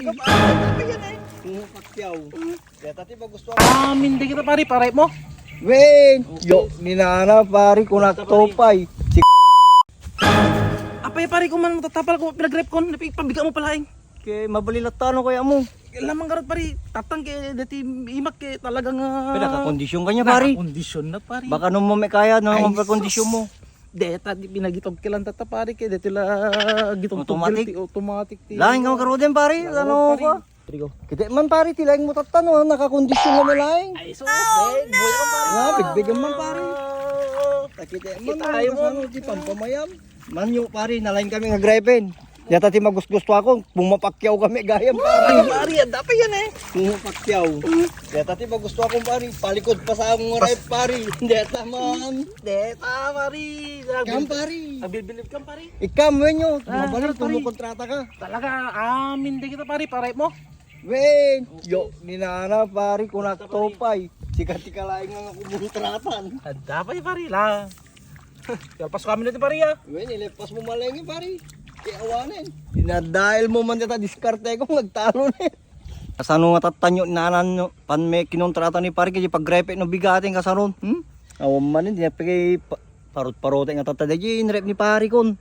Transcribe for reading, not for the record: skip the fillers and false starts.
ka pare. Ano yan eh? Pakyaw. Kaya tati ba gusto ako? Hindi kita pare, pare mo. Wen! Yo, ninana pare ko nagtopay. Si Apay pare ko man matatapal ko pinag-rep kon, pabiga mo pala eh. kay mabalilatan kaya mo. Lamang garot pare, tatang kay dati imak kay talagang Pinaka-kondisyon ka niya pare. Kondisyon na pare. Baka nung may kaya na Ay, naman kondisyon mo. Deta di pinagitog kilan tata pare kay deti la gitog Automatic? automatic ti. Lain ka makaroon pare. Ano ka? Kita man pare tilaing mo tatano nakakondisyon na malaing. Ay so, buhay ka pare. Bigbigan man pare. Takita man tayo mo di pampamayam. Manyo pare nalain kami nga gripen. Yata ti magusgusto ako, bumapakyaw kami gayam Ay pare. pare, dapat yan eh. Bumapakyaw. Yata ti magusto akong pare, palikod pa sa akong rep pare. Deta man. Deta pare. Kam pare. Nabibilib kang pare. Ikam wenyo, pare. mabalik kumukontrata ka. Talaga, hindi kita pare, pare mo. Wen, yo, ninana pare ko nagtopay. Sika-tika laing nga kumontratan. Dapat pare la. Kalpas kami natin pare ah. Wen, ilepas mo malengi pare. Kiawanin. Dinadahil mo man dita diskarte ko nagtalo na. Kasano nga tatanyo nanan pan may kinontrata ni pare kay pagrepe no bigatin kasaron. Awam man din pagay parot-parote nga tatadagi in rep ni pare kon.